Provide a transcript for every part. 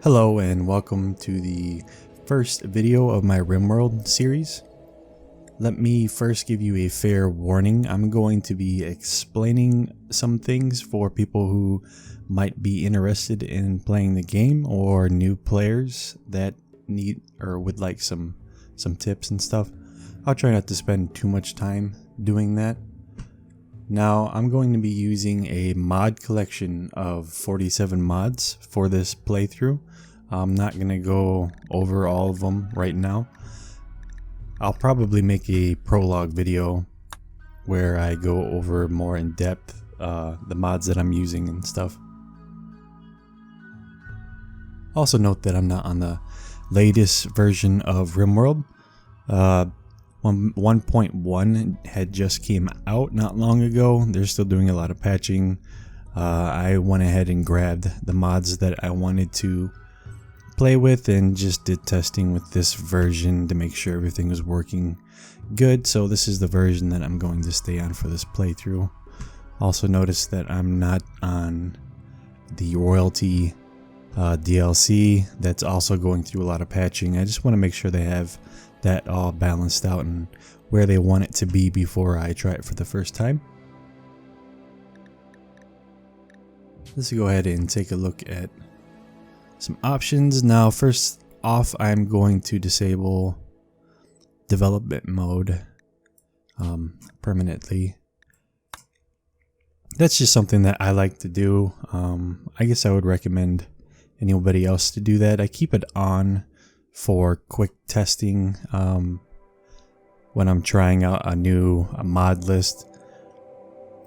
Hello and welcome to the first video of my RIMWORLD series. Let me first give you a fair warning. I'm going to be explaining some things for people who might be interested in playing the game or new players that need or would like some tips and stuff. I'll try not to spend too much time doing that. Now I'm going to be using a mod collection of 47 mods for this playthrough. I'm not going to go over all of them right now. I'll probably make a prologue video where I go over more in depth the mods that I'm using and stuff. Also note that I'm not on the latest version of RIMWORLD. 1.1 had just came out not long ago. They're still doing a lot of patching. I went ahead and grabbed the mods that I wanted to play with and just did testing with this version to make sure everything was working good. So this is the version that I'm going to stay on for this playthrough. Also notice that I'm not on the royalty DLC. That's also going through a lot of patching. I just want to make sure they have that all balanced out and where they want it to be before I try it for the first time. Let's go ahead and take a look at some options. Now first off, I'm going to disable development mode permanently. That's just something that I like to do. I guess I would recommend anybody else to do that. I keep it on for quick testing when I'm trying out a new mod list,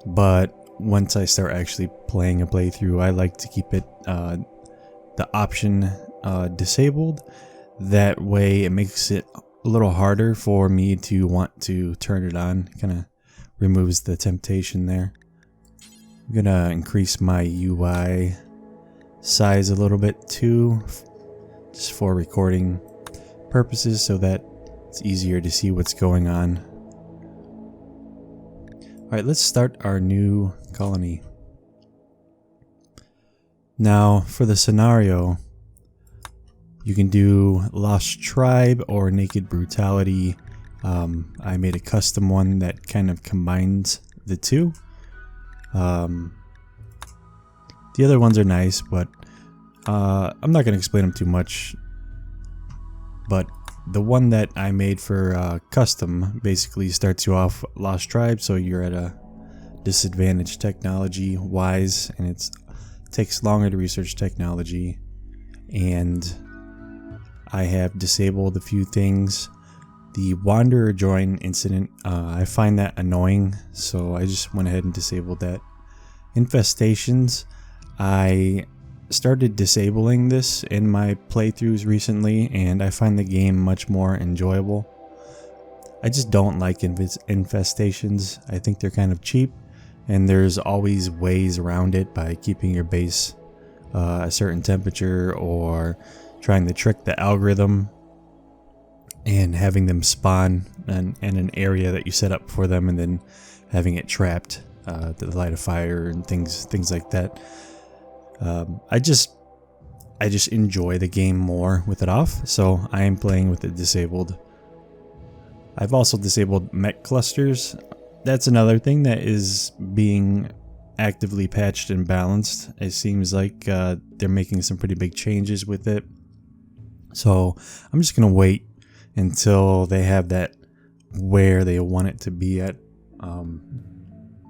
but once I start actually playing a playthrough, I like to keep it the option disabled. That way it makes it a little harder for me to want to turn it on. Kind of removes the temptation there. I'm gonna increase my UI size a little bit too, just for recording purposes so that it's easier to see what's going on. Alright, let's start our new colony. Now for the scenario, you can do Lost Tribe or Naked Brutality. I made a custom one that kind of combines the two. The other ones are nice, but I'm not going to explain them too much. But the one that I made for custom basically starts you off Lost Tribe, so you're at a disadvantage technology wise, and it takes longer to research technology. And I have disabled a few things. The Wanderer Join incident, I find that annoying, so I just went ahead and disabled that. Infestations, I started disabling this in my playthroughs recently, and I find the game much more enjoyable. I just don't like infestations. I think they're kind of cheap, and there's always ways around it by keeping your base a certain temperature or trying to trick the algorithm and having them spawn in an area that you set up for them and then having it trapped to light a fire and things like that. I just enjoy the game more with it off, so I am playing with it disabled. I've also disabled mech clusters. That's another thing that is being actively patched and balanced. It seems like they're making some pretty big changes with it. So I'm just gonna wait until they have that where they want it to be at.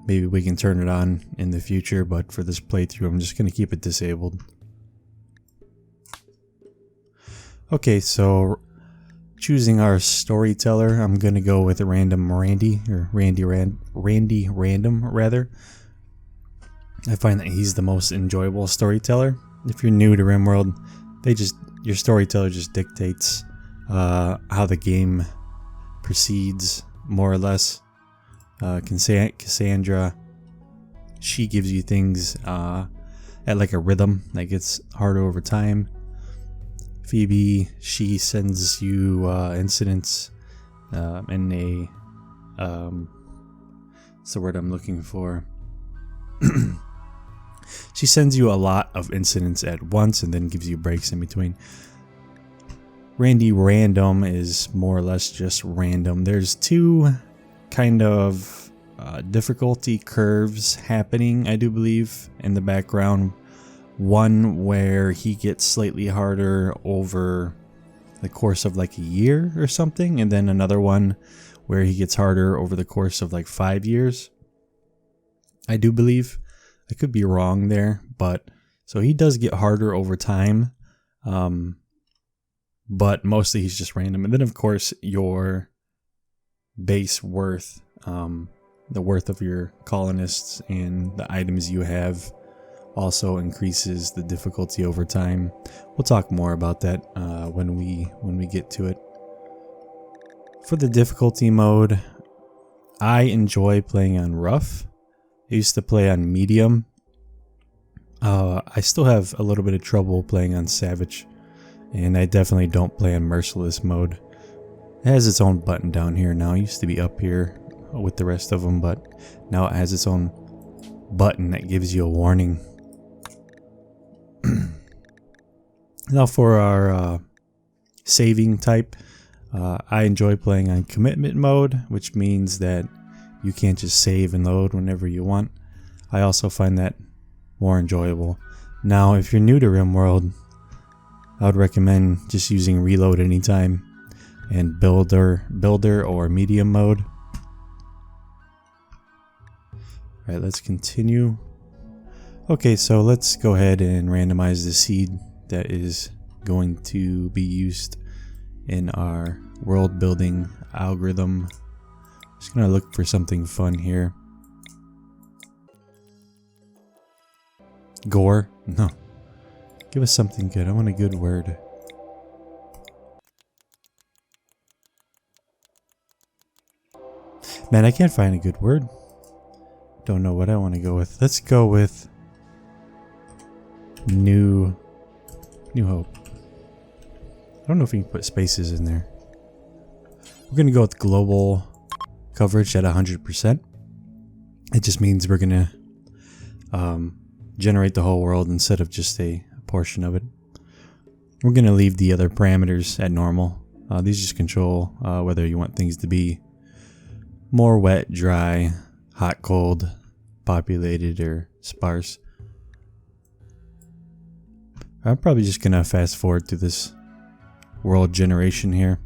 Maybe we can turn it on in the future, but for this playthrough, I'm just going to keep it disabled. Okay, so choosing our storyteller, I'm going to go with a random Randy, or Randy Random rather. I find that he's the most enjoyable storyteller. If you're new to RIMWORLD, your storyteller just dictates how the game proceeds, more or less. Cassandra, she gives you things at like a rhythm, like it's harder over time. Phoebe, she sends you incidents in a what's the word I'm looking for? She sends you a lot of incidents at once and then gives you breaks in between. Randy Random is more or less just random. There's two kind of difficulty curves happening, I do believe, in the background. One where he gets slightly harder over the course of like a year or something, and then another one where he gets harder over the course of like 5 years. I do believe. I could be wrong there, but so he does get harder over time. But mostly he's just random. And then of course your base worth, the worth of your colonists and the items you have also increases the difficulty over time. We'll talk more about that when we get to it. For the difficulty mode, I enjoy playing on rough. I used to play on medium. I still have a little bit of trouble playing on savage, and I definitely don't play on merciless mode. It has its own button down here now. It used to be up here with the rest of them, but now it has its own button that gives you a warning. Now for our saving type, I enjoy playing on commitment mode, which means that you can't just save and load whenever you want. I also find that more enjoyable. Now, if you're new to RimWorld, I would recommend just using reload anytime and builder or medium mode. Alright, let's continue. Okay, so let's go ahead and randomize the seed that is going to be used in our world building algorithm. Just gonna look for something fun here. Gore? No. Give us something good. I want a good word. Man, I can't find a good word. Don't know what I want to go with. Let's go with New Hope. I don't know if we can put spaces in there. We're going to go with global coverage at 100%. It just means we're going to generate the whole world instead of just a portion of it. We're going to leave the other parameters at normal. These just control whether you want things to be more wet, dry, hot, cold, populated, or sparse. I'm probably just going to fast forward through this world generation here.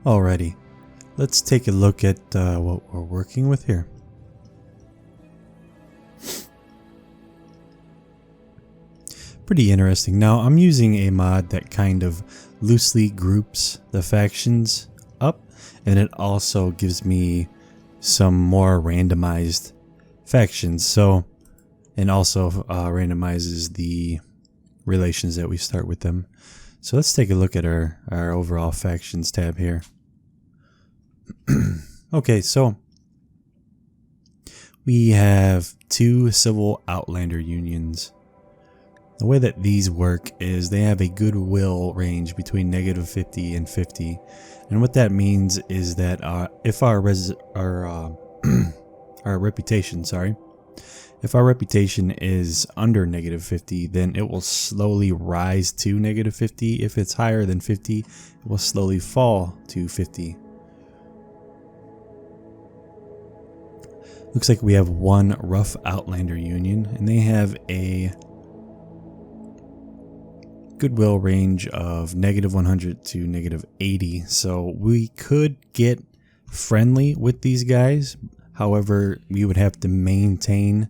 Alrighty, let's take a look at what we're working with here. Pretty interesting. Now, I'm using a mod that kind of loosely groups the factions up, and it also gives me some more randomized factions. So, and also randomizes the relations that we start with them. So let's take a look at our overall factions tab here. Okay, so we have two civil outlander unions. The way that these work is they have a goodwill range between -50 and 50. And what that means is that if our reputation, if our reputation is under -50, then it will slowly rise to -50. If it's higher than 50, it will slowly fall to 50. Looks like we have one rough outlander union, and they have a goodwill range of -100 to -80. So we could get friendly with these guys. However, we would have to maintain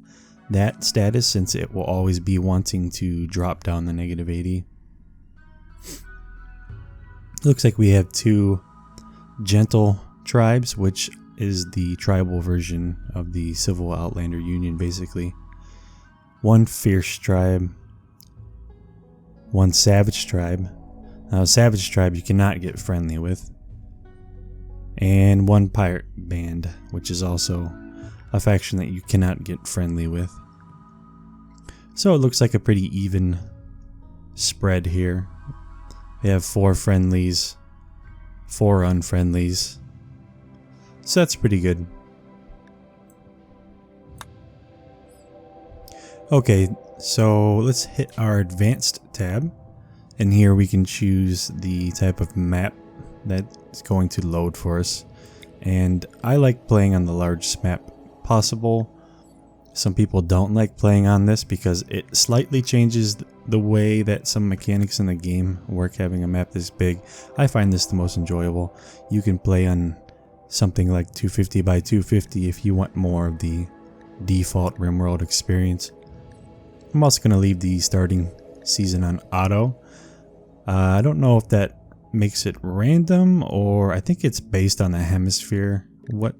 that status since it will always be wanting to drop down the -80. Looks like we have two gentle tribes, which is the tribal version of the civil outlander union basically. One fierce tribe, one savage tribe. Now, savage tribe you cannot get friendly with. And one pirate band, which is also a faction that you cannot get friendly with. So it looks like a pretty even spread here. We have 4 friendlies, 4 unfriendlies, So that's pretty good. Okay, so let's hit our advanced tab, and here we can choose the type of map that's going to load for us. And I like playing on the largest map possible. Some people don't like playing on this because it slightly changes the way that some mechanics in the game work, having a map this big. I find this the most enjoyable. You can play on something like 250 by 250 if you want more of the default RimWorld experience. I'm also going to leave the starting season on auto. I don't know if that makes it random, or I think it's based on the hemisphere, what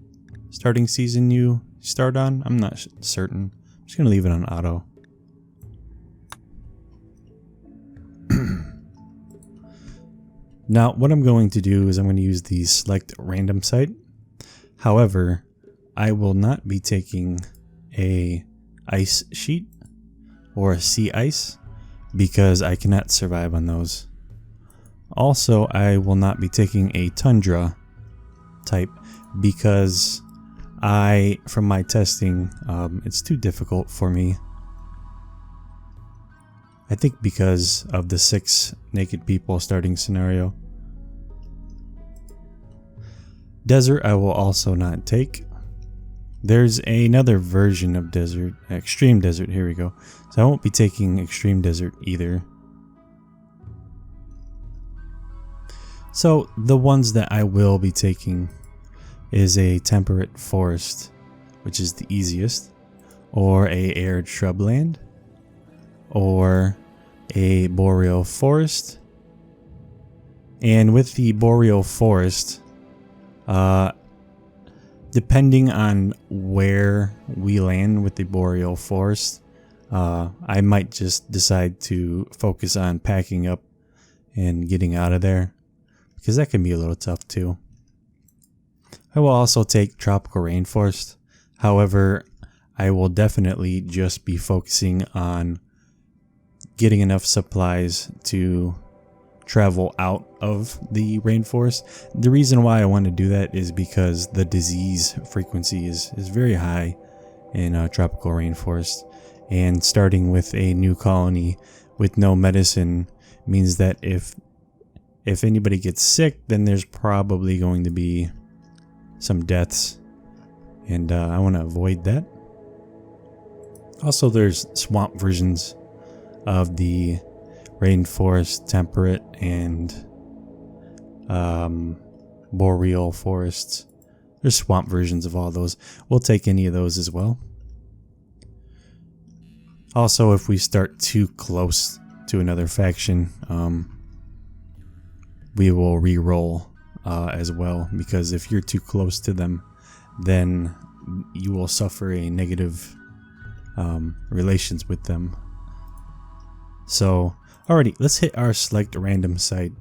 starting season you start on. I'm not certain. I'm just going to leave it on auto. Now what I'm going to do is I'm going to use the select random site. However, I will not be taking a ice sheet or a sea ice because I cannot survive on those. Also, I will not be taking a tundra type because from my testing, it's too difficult for me. I think because of the 6 naked people starting scenario. Desert I will also not take. There's another version of desert, extreme desert, here we go. So I won't be taking extreme desert either. So the ones that I will be taking is a temperate forest, which is the easiest, or a arid shrubland, or a boreal forest. And with the boreal forest, depending on where we land with the boreal forest, I might just decide to focus on packing up and getting out of there, because that can be a little tough too. I will also take tropical rainforest. However, I will definitely just be focusing on getting enough supplies to travel out of the rainforest. The reason why I want to do that is because the disease frequency is very high in tropical rainforest, and starting with a new colony with no medicine means that if anybody gets sick, then there's probably going to be some deaths, and I want to avoid that. Also, there's swamp versions of the rainforest, temperate, and boreal forests. There's swamp versions of all those. We'll take any of those as well. Also, if we start too close to another faction, we will re-roll as well, because if you're too close to them, then you will suffer a negative relations with them. So, alrighty, let's hit our select random site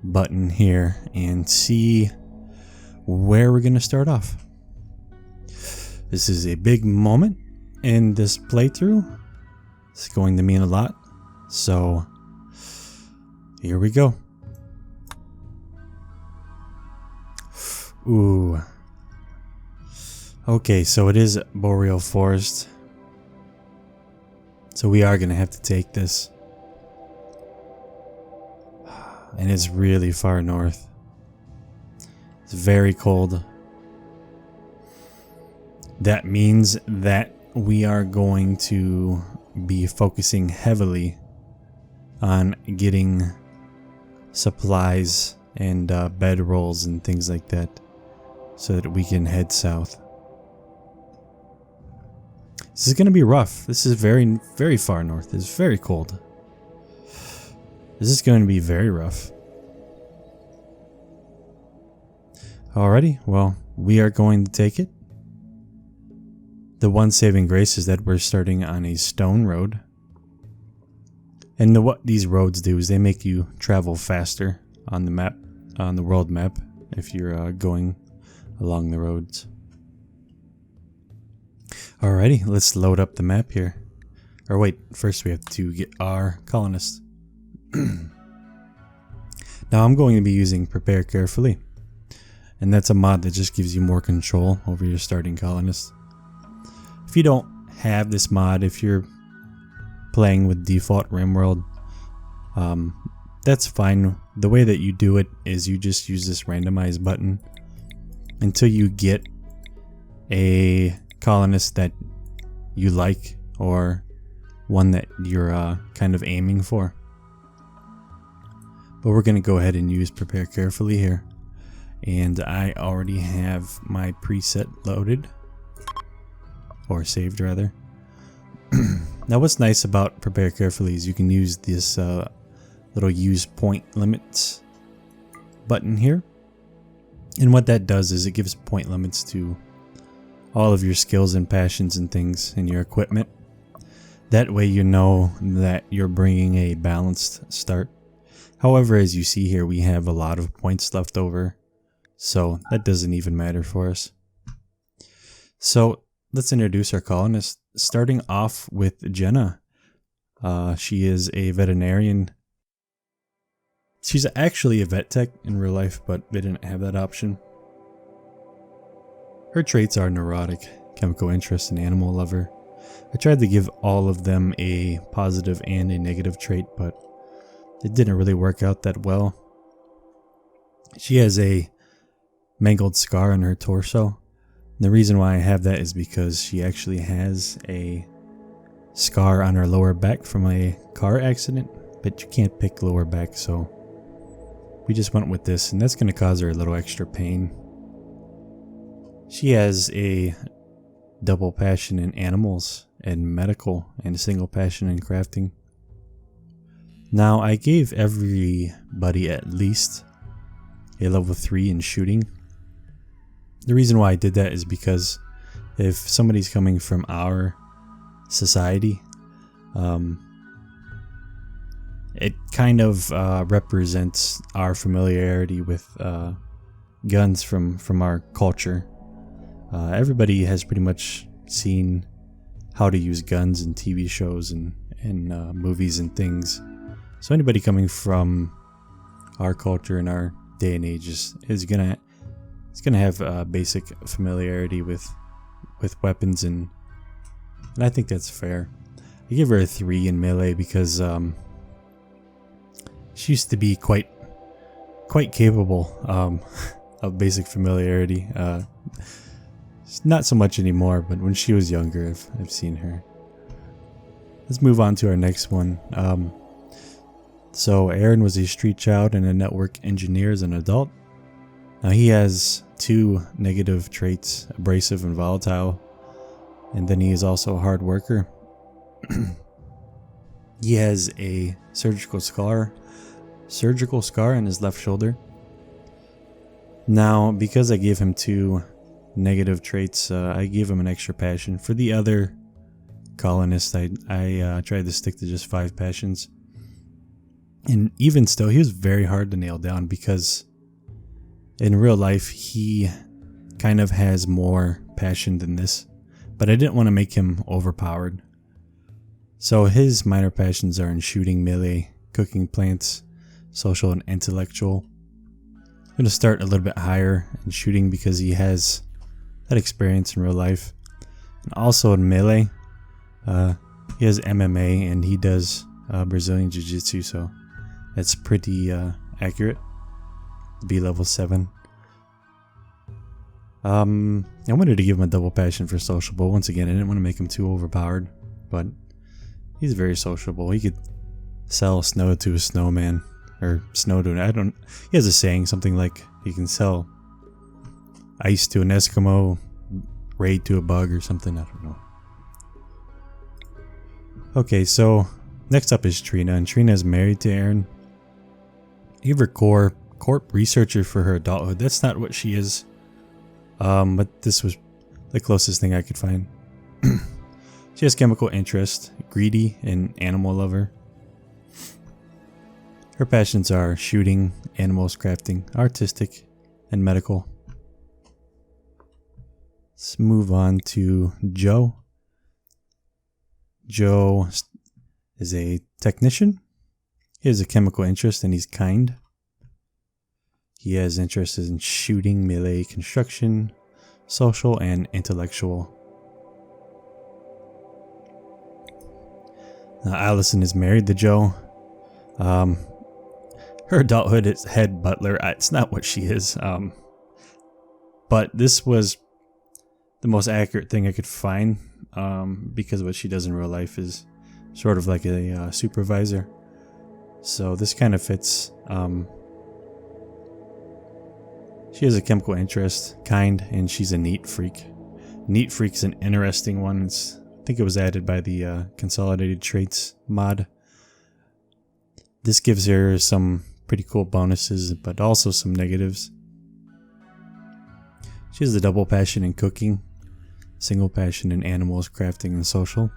button here and see where we're going to start off. This is a big moment in this playthrough. It's going to mean a lot. So, here we go. Ooh. Okay, so it is boreal forest. So we are going to have to take this. And it's really far north. It's very cold. That means that we are going to be focusing heavily on getting supplies and bed rolls and things like that, so that we can head south. This is going to be rough. This is very, very far north. It's very cold. This is going to be very rough. Alrighty, well, we are going to take it. The one saving grace is that we're starting on a stone road. And what these roads do is they make you travel faster on the map, on the world map, if you're going along the roads. Alrighty, let's load up the map here. Or wait, first we have to get our colonists. Now I'm going to be using prepare carefully. And that's a mod that just gives you more control over your starting colonists. If you don't have this mod, if you're playing with default RimWorld, that's fine. The way that you do it is you just use this randomize button until you get a colonist that you like, or one that you're kind of aiming for. But we're going to go ahead and use prepare carefully here. And I already have my preset loaded, or saved rather. Now what's nice about prepare carefully is you can use this little use point limits button here. And what that does is it gives point limits to all of your skills and passions and things in your equipment. That way you know that you're bringing a balanced start. However, as you see here, we have a lot of points left over, so that doesn't even matter for us. So let's introduce our colonist, starting off with Jenna. She is a veterinarian. She's actually a vet tech in real life, but they didn't have that option. Her traits are neurotic, chemical interest, and animal lover. I tried to give all of them a positive and a negative trait, but it didn't really work out that well. She has a mangled scar on her torso. The reason why I have that is because she actually has a scar on her lower back from a car accident, but you can't pick lower back, so we just went with this, and that's going to cause her a little extra pain. She has a double passion in animals and medical, and a single passion in crafting. Now, I gave everybody at least a level 3 in shooting. The reason why I did that is because if somebody's coming from our society, it kind of represents our familiarity with guns from our culture. Everybody has pretty much seen how to use guns in TV shows and movies and things. So anybody coming from our culture and our day and age is gonna have basic familiarity with weapons, and I think that's fair. I give her a 3 in melee because she used to be quite capable of basic familiarity. Not so much anymore, but when she was younger, I've seen her. Let's move on to our next one. So Aaron was a street child and a network engineer as an adult. Now he has 2 negative traits, abrasive and volatile, and then he is also a hard worker. He has a surgical scar on his left shoulder. Now, because I gave him 2 negative traits, I gave him an extra passion. For the other colonists, I tried to stick to just 5 passions. And even still, he was very hard to nail down because in real life, he kind of has more passion than this. But I didn't want to make him overpowered. So his minor passions are in shooting, melee, cooking plants, social, and intellectual. I'm going to start a little bit higher in shooting because he has that experience in real life. And also in melee, he has MMA and he does Brazilian Jiu-Jitsu, so that's pretty accurate. Be level 7. I wanted to give him a double passion for sociable. Once again, I didn't want to make him too overpowered, but he's very sociable. He could sell snow to a snowman, or snow to an, he has a saying, something like he can sell ice to an Eskimo, raid to a bug or something, I don't know. Okay, so next up is Trina, and Trina is married to Aaron. Give her corp researcher for her adulthood. That's not what she is. But this was the closest thing I could find. She has chemical interest, greedy, and animal lover. Her passions are shooting, animals, crafting, artistic, and medical. Let's move on to Joe. Joe is a technician. He has a chemical interest and he's kind. He has interests in shooting, melee, construction, social, and intellectual. Allison is married to Joe. Her adulthood is head butler. It's not what she is. But this was the most accurate thing I could find, because what she does in real life is sort of like a supervisor. So this kind of fits. She has a chemical interest, kind, and she's a neat freak. Neat freak's an interesting one. I think it was added by the Consolidated Traits mod. This gives her some pretty cool bonuses, but also some negatives. She has a double passion in cooking, single passion in animals, crafting, and social.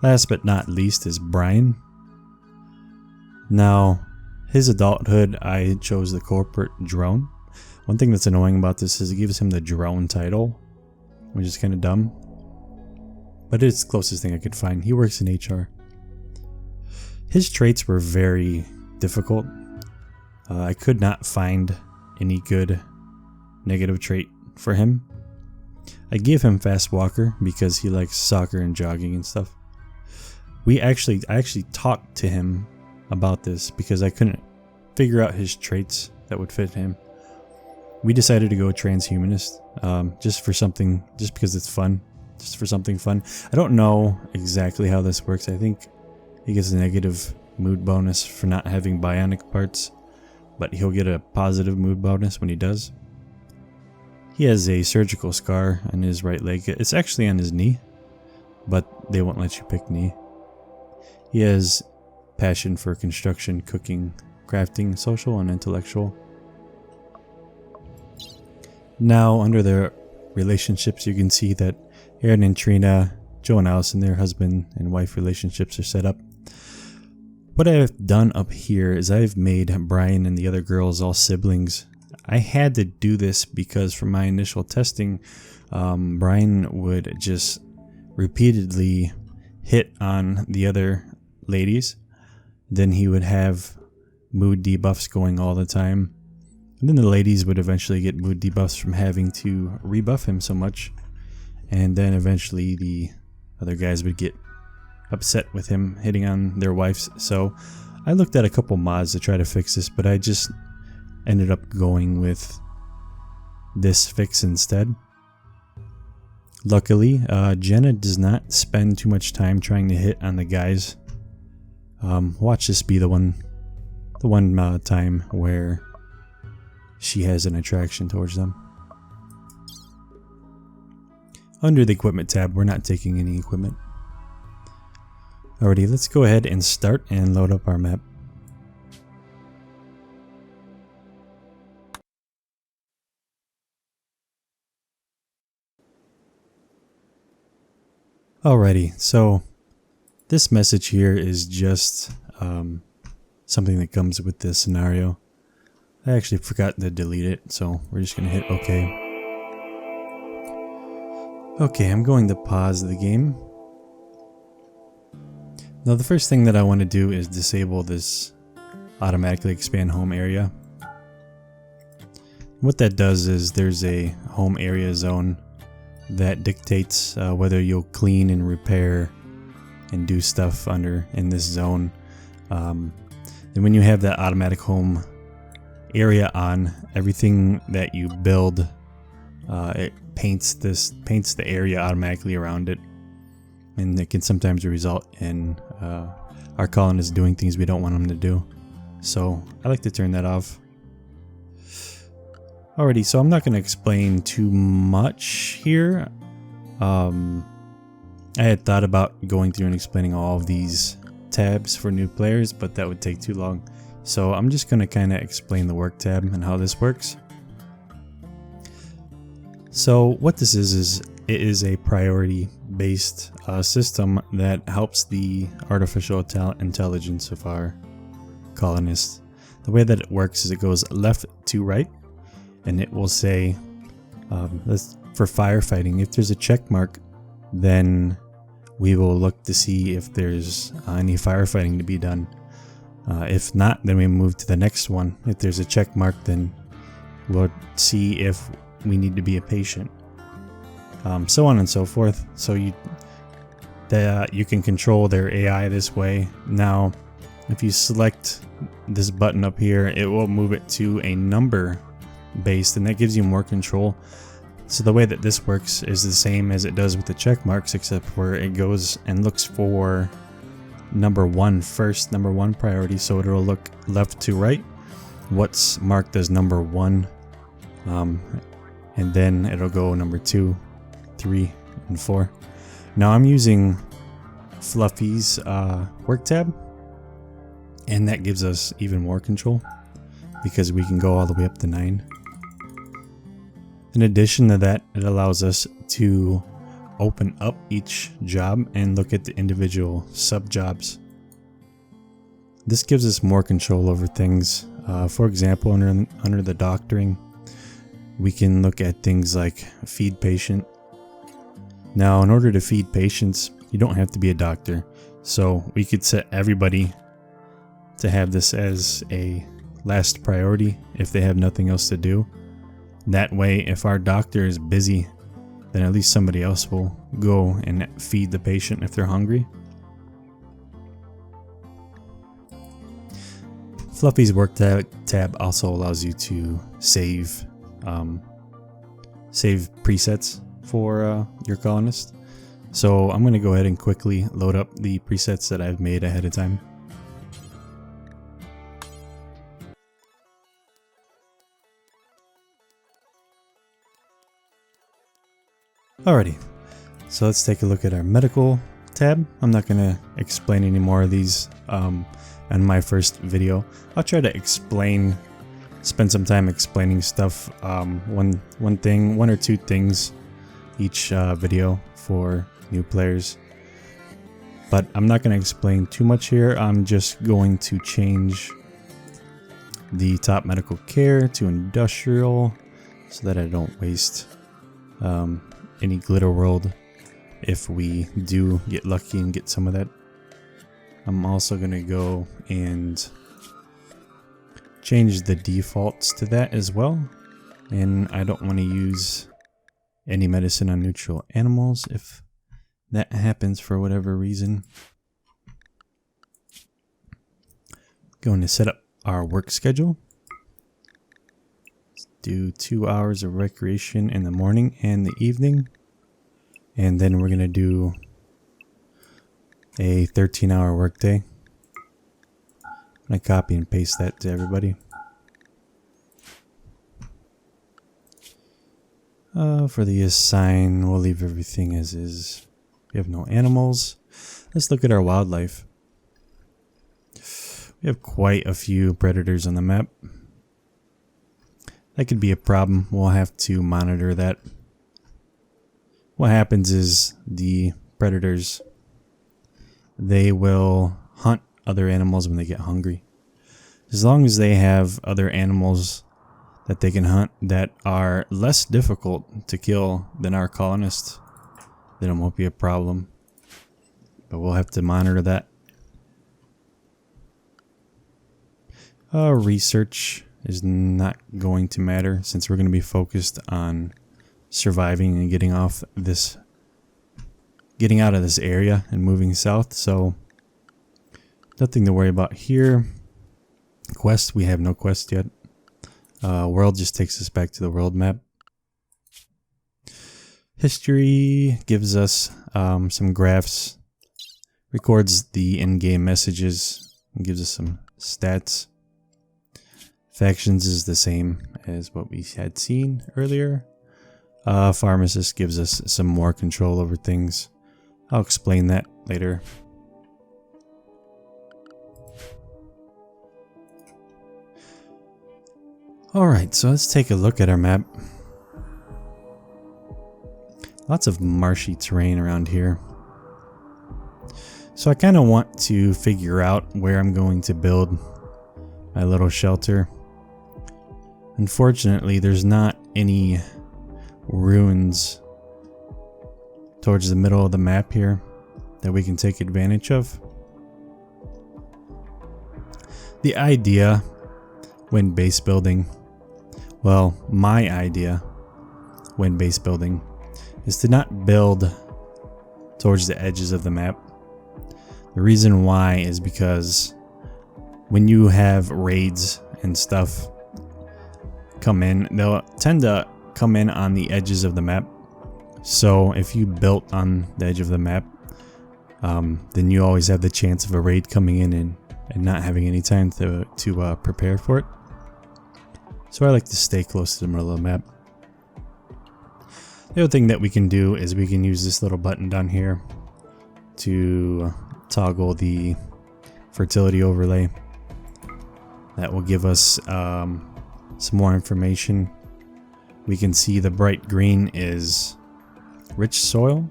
Last but not least is Brian. Now, his adulthood, I chose the corporate drone. One thing that's annoying about this is it gives him the drone title, which is kind of dumb. But it's the closest thing I could find. He works in HR. His traits were very difficult. I could not find any good negative trait for him. I gave him fast walker because he likes soccer and jogging and stuff. I actually talked to him about this because I couldn't figure out his traits that would fit him. We decided to go transhumanist, just because it's fun, just for something fun. I don't know exactly how this works. I think he gets a negative mood bonus for not having bionic parts, but he'll get a positive mood bonus when he does. He has a surgical scar on his right leg. It's actually on his knee, but they won't let you pick knee. He has passion for construction, cooking, crafting, social, and intellectual. Now, under the relationships, you can see that Aaron and Trina, Joe and Allison, their husband and wife relationships are set up. What I've done up here is I've made Brian and the other girls all siblings. I had to do this because from my initial testing, Brian would just repeatedly hit on the other ladies. Then he would have mood debuffs going all the time. And then the ladies would eventually get mood debuffs from having to rebuff him so much. And then eventually the other guys would get upset with him hitting on their wives. So I looked at a couple mods to try to fix this, but I just ended up going with this fix instead. Luckily, Jenna does not spend too much time trying to hit on the guys. Watch this be the one time where she has an attraction towards them. Under the equipment tab, we're not taking any equipment. Alrighty, let's go ahead and start and load up our map. Alrighty, so this message here is just something that comes with this scenario. I actually forgot to delete it, so we're just going to hit OK. Okay, I'm going to pause the game. Now the first thing that I want to do is disable this automatically expand home area. What that does is there's a home area zone that dictates whether you'll clean and repair and do stuff in this zone. And when you have that automatic home area on, everything that you build, it paints the area automatically around it, and it can sometimes result in our colonists doing things we don't want them to do. So I like to turn that off. Alrighty, so I'm not going to explain too much here. I had thought about going through and explaining all of these tabs for new players, but that would take too long. So I'm just going to kind of explain the work tab and how this works. So what this is it is a priority based system that helps the artificial intelligence of our colonists. The way that it works is it goes left to right, and it will say, for firefighting, if there's a check mark, then we will look to see if there's any firefighting to be done. If not, then we move to the next one. If there's a check mark, then we'll see if we need to be a patient. So on and so forth. So you can control their AI this way. Now, if you select this button up here, it will move it to a number based, and that gives you more control. So the way that this works is the same as it does with the check marks, except where it goes and looks for number 1 first, number 1 priority. So it'll look left to right, what's marked as number 1, and then it'll go number 2, 3, and 4. Now I'm using Fluffy's work tab, and that gives us even more control because we can go all the way up to 9. In addition to that, it allows us to open up each job and look at the individual sub jobs. This gives us more control over things. For example, under the doctoring, we can look at things like feed patient. Now, in order to feed patients, you don't have to be a doctor. So we could set everybody to have this as a last priority if they have nothing else to do. That way, if our doctor is busy, then at least somebody else will go and feed the patient if they're hungry. Fluffy's work tab also allows you to save presets for your colonist. So I'm going to go ahead and quickly load up the presets that I've made ahead of time. Alrighty, so let's take a look at our medical tab. I'm not going to explain any more of these in my first video. I'll try to spend some time explaining stuff, one or two things each video for new players. But I'm not going to explain too much here. I'm just going to change the top medical care to industrial so that I don't waste any glitter world if we do get lucky and get some of that. I'm also going to go and change the defaults to that as well. And I don't want to use any medicine on neutral animals if that happens for whatever reason. Going to set up our work schedule. Do 2 hours of recreation in the morning and the evening, and then we're going to do a 13-hour workday. I'm going to copy and paste that to everybody. For the assign, we'll leave everything as is. We have no animals. Let's look at our wildlife. We have quite a few predators on the map. That could be a problem. We'll have to monitor that. What happens is the predators, they will hunt other animals when they get hungry. As long as they have other animals that they can hunt that are less difficult to kill than our colonists, then it won't be a problem. But we'll have to monitor that. Research is not going to matter since we're going to be focused on surviving and getting out of this area and moving south. So nothing to worry about here. Quest, we have no quest yet. World just takes us back to the world map. History gives us some graphs, records the in-game messages, and gives us some stats. Factions is the same as what we had seen earlier. Pharmacist gives us some more control over things. I'll explain that later. Alright, so let's take a look at our map. Lots of marshy terrain around here. So I kind of want to figure out where I'm going to build my little shelter. Unfortunately, there's not any ruins towards the middle of the map here that we can take advantage of. The idea when base building, well, my idea when base building is to not build towards the edges of the map. The reason why is because when you have raids and stuff come in, they'll tend to come in on the edges of the map. So if you built on the edge of the map, then you always have the chance of a raid coming in and not having any time to prepare for it. So I like to stay close to the middle of the map. The other thing that we can do is we can use this little button down here to toggle the fertility overlay. That will give us some more information. We can see the bright green is rich soil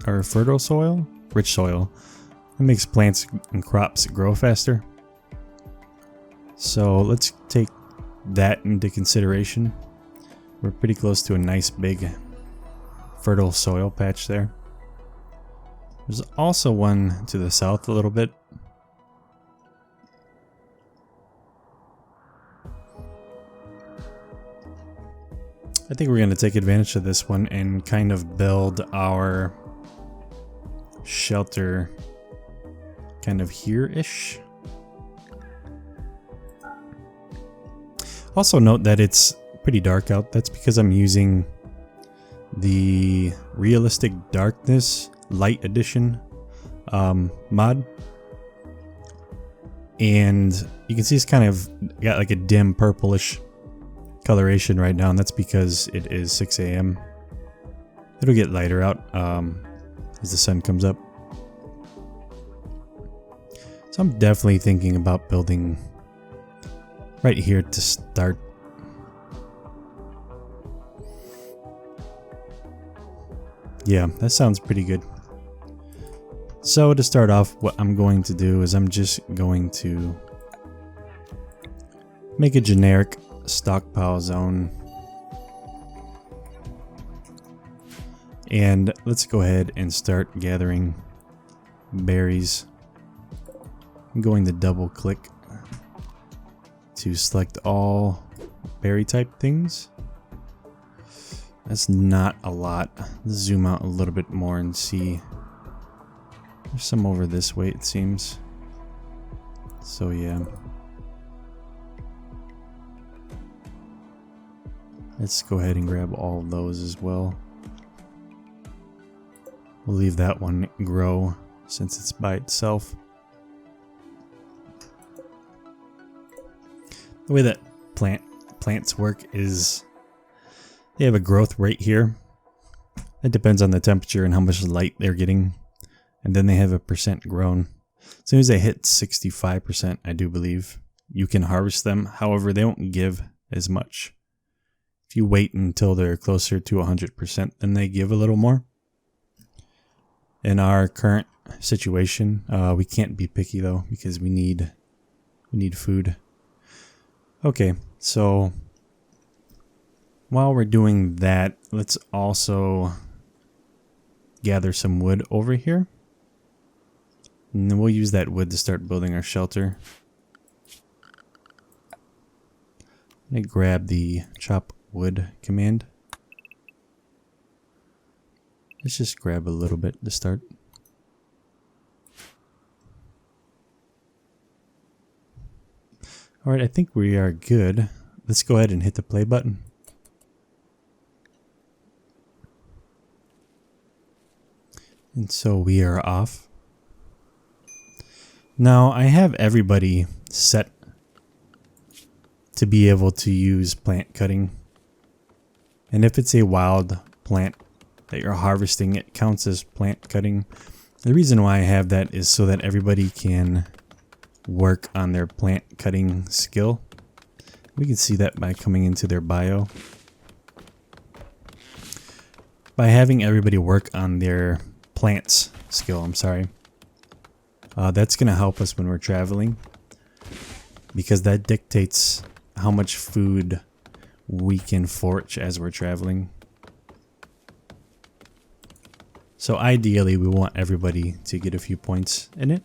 or fertile soil. Rich soil. It makes plants and crops grow faster. So let's take that into consideration. We're pretty close to a nice big fertile soil patch there. There's also one to the south a little bit. I think we're going to take advantage of this one and kind of build our shelter kind of here-ish. Also note that it's pretty dark out. That's because I'm using the Realistic Darkness Light Edition mod. And you can see it's kind of got like a dim purplish coloration right now, and that's because it is 6 a.m. It'll get lighter out as the sun comes up. So I'm definitely thinking about building right here to start. Yeah, that sounds pretty good. So to start off, what I'm going to do is I'm just going to make a generic stockpile zone. And let's go ahead and start gathering berries. I'm going to double click to select all berry type things. That's not a lot. Let's zoom out a little bit more and see. There's some over this way, it seems. So yeah. Let's go ahead and grab all of those as well. We'll leave that one grow since it's by itself. The way that plants work is they have a growth rate here. It depends on the temperature and how much light they're getting. And then they have a percent grown. As soon as they hit 65%, I do believe, you can harvest them. However, they won't give as much. If you wait until they're closer to 100%, then they give a little more. In our current situation, we can't be picky though, because we need food. Okay, so while we're doing that, let's also gather some wood over here. And then we'll use that wood to start building our shelter. Let me grab the chop wood command. Let's just grab a little bit to start. Alright, I think we are good. Let's go ahead and hit the play button. And so we are off. Now I have everybody set to be able to use plant cutting. And if it's a wild plant that you're harvesting, it counts as plant cutting. The reason why I have that is so that everybody can work on their plant cutting skill. We can see that by coming into their bio. By having everybody work on their plants skill, that's going to help us when we're traveling, because that dictates how much food we can forage as we're traveling. So ideally we want everybody to get a few points in it.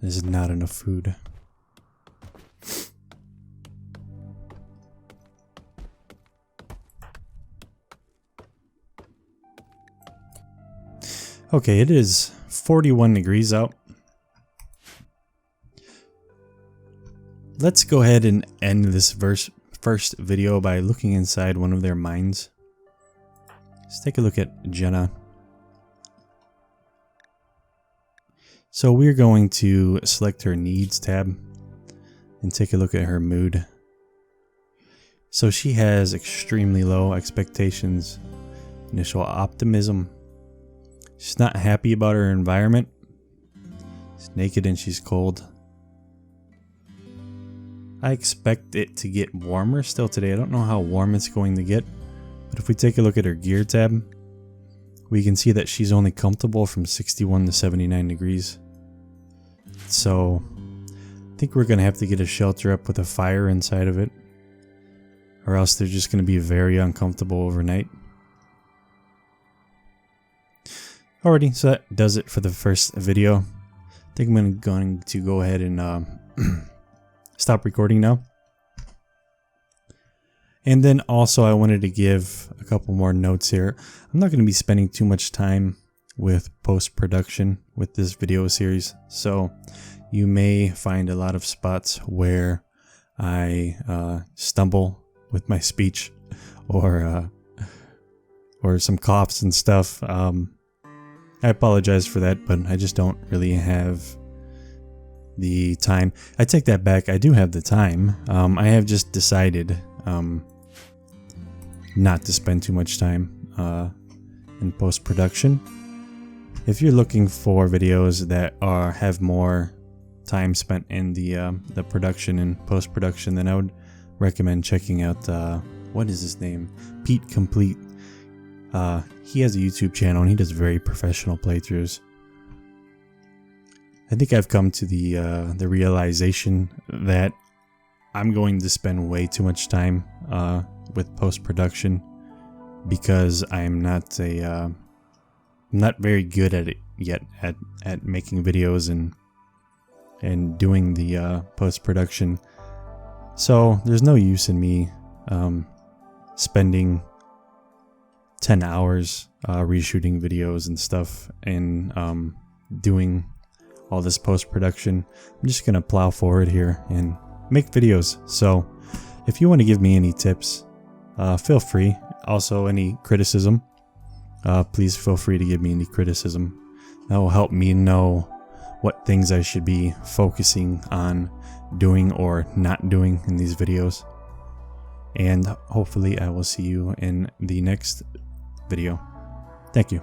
There's not enough food. Okay, it is 41 degrees out. Let's go ahead and end this first video by looking inside one of their mines. Let's take a look at Jenna. So we're going to select her needs tab and take a look at her mood. So she has extremely low expectations, initial optimism. She's not happy about her environment. She's naked and she's cold. I expect it to get warmer still today. I don't know how warm it's going to get, but if we take a look at her gear tab, we can see that she's only comfortable from 61 to 79 degrees. So I think we're going to have to get a shelter up with a fire inside of it, or else they're just going to be very uncomfortable overnight. Alrighty, so that does it for the first video. I think I'm going to go ahead and stop recording now. And then also I wanted to give a couple more notes here. I'm not going to be spending too much time with post-production with this video series, so you may find a lot of spots where I stumble with my speech or some coughs and stuff. I apologize for that, but I just don't really have the time. I take that back. I do have the time. I have just decided not to spend too much time in post-production. If you're looking for videos that have more time spent in the production and post-production, then I would recommend checking out what is his name? Pete Complete. He has a YouTube channel and he does very professional playthroughs. I think I've come to the realization that I'm going to spend way too much time with post-production because I'm not very good at it yet at making videos and doing the post-production. So there's no use in me spending 10 hours reshooting videos and stuff and doing all this post-production. I'm just gonna plow forward here and make videos. So if you want to give me any tips, feel free. Also any criticism, please feel free to give me any criticism. That will help me know what things I should be focusing on doing or not doing in these videos. And hopefully I will see you in the next video. Thank you.